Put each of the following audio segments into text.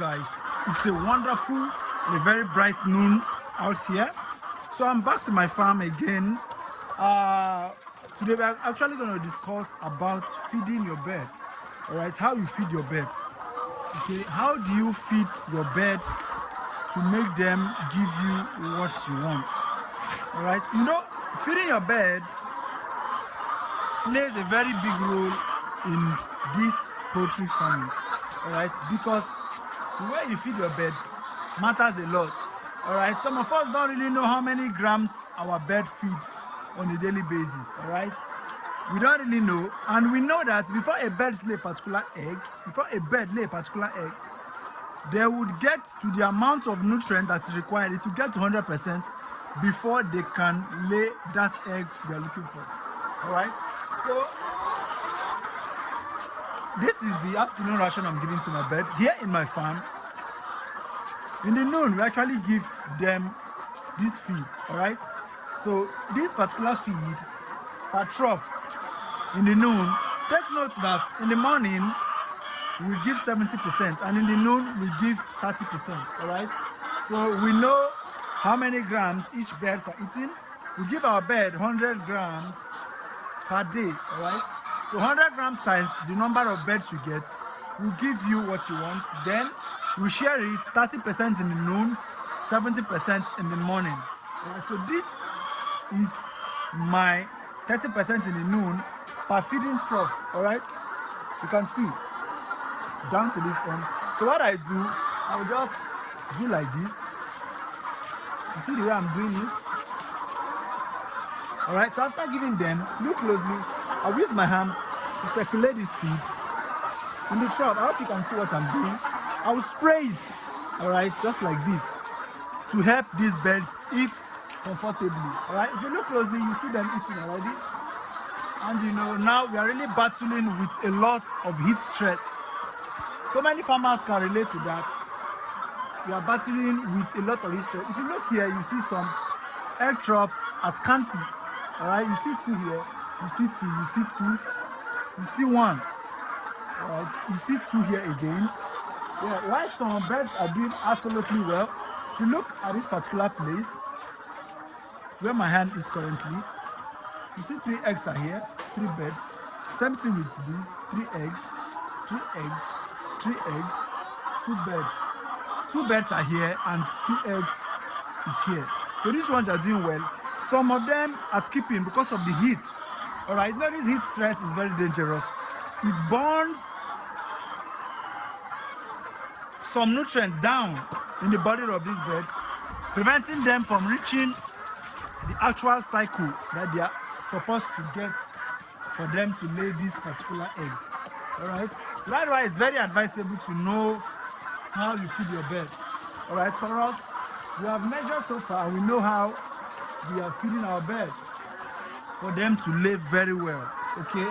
guys, it's a wonderful and a very bright noon out here. So I'm back to my farm again. Today we're actually going to discuss about feeding your birds. All right, how you feed your birds. Okay, how do you feed your birds to make them give you what you want? All right, you know, feeding your birds plays a very big role in this poultry farming. All right, because the way you feed your birds matters a lot. All right, some of us don't really know how many grams our bird feeds on a daily basis. All right, we don't really know, and we know that before a bird lay a particular egg, they would get to the amount of nutrient that's required. It will get to 100% before they can lay that egg we are looking for. All right, so this is the afternoon ration I'm giving to my bird here in my farm. In the noon, we actually give them this feed. All right, so this particular feed per trough in the noon, take note that in the morning we give 70% and in the noon we give 30%. All right, so we know how many grams each birds are eating. We give our bird 100 grams per day. All right, so 100 grams times the number of birds you get will give you what you want. Then we share it 30% in the noon, 70% in the morning. Right, so this is my 30% in the noon per feeding trough. All right, you can see down to this end. So what I do, I will just do like this. You see the way I'm doing it. All right, so after giving them, look closely, I'll use my hand to circulate these feeds in the trough. I hope you can see what I'm doing. I will spray it, all right, just like this, to help these birds eat comfortably. All right, if you look closely, you see them eating already. And you know, now we are really battling with a lot of heat stress. So many farmers can relate to that. We are battling with a lot of heat stress. If you look here, you see some egg troughs are scanty. All right, you see two here, you see two, you see two, you see one. All right, you see two here again. Yeah, while some birds are doing absolutely well, if you look at this particular place where my hand is currently, you see 3 eggs are here, 3 birds. Same thing with these 3 eggs, 3 eggs, 3 eggs, 2 birds. 2 birds are here and 2 eggs is here. So these ones are doing well. Some of them are skipping because of the heat. All right, now this heat stress is very dangerous. It burns some nutrient down in the body of these birds, preventing them from reaching the actual cycle that they are supposed to get for them to lay these particular eggs. All right, that's why it's very advisable to know how you feed your birds. All right, for us, we have measured so far, we know how we are feeding our birds for them to lay very well. Okay,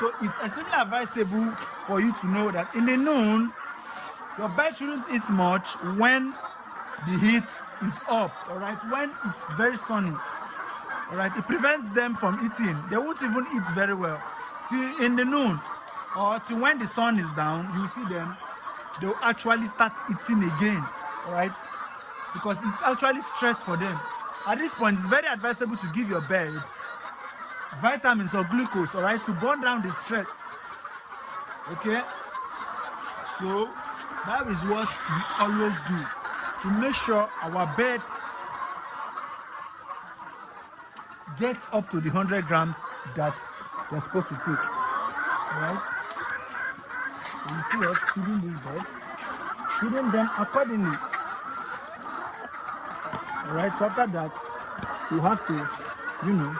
so it's extremely advisable for you to know that in the noon, your bird shouldn't eat much when the heat is up. All right, when it's very sunny. All right, it prevents them from eating. They won't even eat very well till in the noon or till when the sun is down. You see them, they'll actually start eating again. All right, because it's actually stress for them. At this point, it's very advisable to give your birds vitamins or glucose, all right, to burn down the stress. Okay, so that is what we always do to make sure our birds get up to the 100 grams that they're supposed to take. All right, so you see us feeding these birds, feeding them accordingly. All right, so after that, you have to, you know,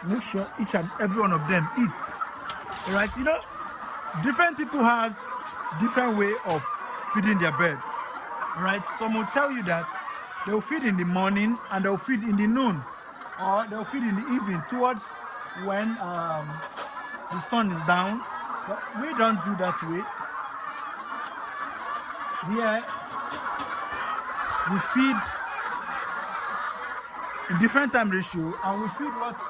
make sure each and every one of them eats. All right, you know, different people have different way of feeding their birds. All right, some will tell you that they'll feed in the morning and they'll feed in the noon, or they'll feed in the evening towards when the sun is down. But we don't do that way. Here we feed in different time ratio, and we feed what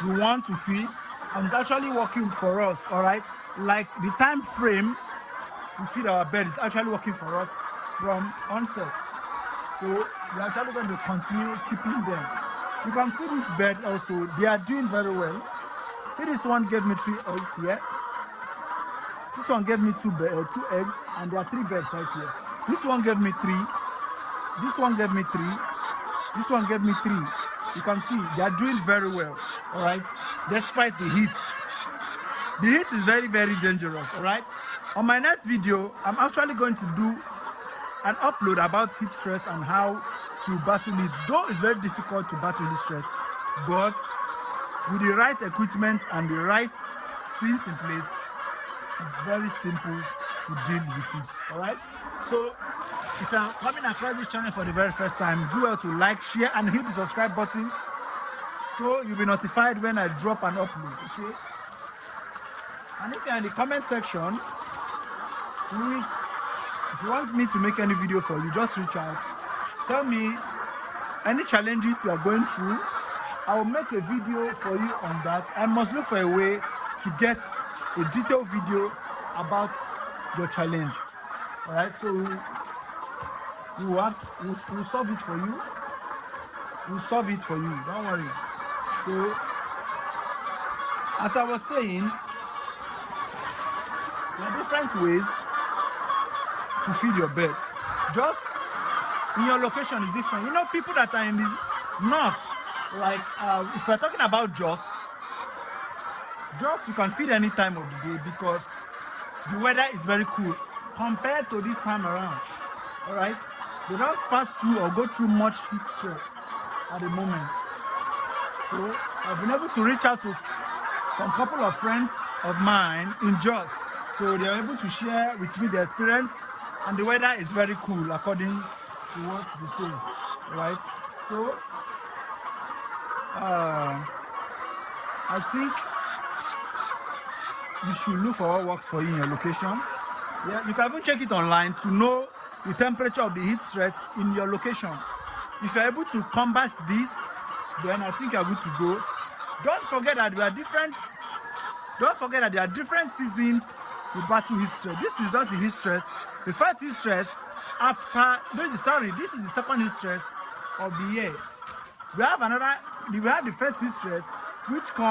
we want to feed, and it's actually working for us. All right, like the time frame we feed our bird is actually working for us from onset. So we're actually going to continue keeping them. You can see this bird also, they are doing very well. See, this one gave me 3 eggs here. This one gave me 2 eggs, and there are 3 birds right here. This one gave me 3. This one gave me 3. This one gave me 3. You can see they are doing very well, all right, despite the heat. The heat is very, very dangerous, all right. On my next video, I'm actually going to do an upload about heat stress and how to battle it. Though it's very difficult to battle heat stress, but with the right equipment and the right things in place, it's very simple to deal with it, all right. So if you're coming across this channel for the very first time, do well to like, share, and hit the subscribe button so you'll be notified when I drop an upload, okay? And if you're in the comment section, please, if you want me to make any video for you, just reach out. Tell me any challenges you are going through. I will make a video for you on that. I must look for a way to get a detailed video about your challenge. All right, so we'll solve it for you. We'll solve it for you. Don't worry. So, as I was saying, there are different ways to feed your birds. Just in your location is different. You know, people that are in the north, like if we're talking about Jos, you can feed any time of the day because the weather is very cool compared to this time around. All right, they don't pass through or go through much heat stress at the moment. So I've been able to reach out to some couple of friends of mine in Jos. So they are able to share with me their experience, and the weather is very cool according to what they say, right? So I think you should look for what works for you in your location. Yeah, you can even check it online to know the temperature of the heat stress in your location. If you're able to combat this, then I think you're good to go. Don't forget that there are different seasons to battle heat stress. This is not the heat stress. The first heat stress this is the second heat stress of the year. We have the first heat stress, which comes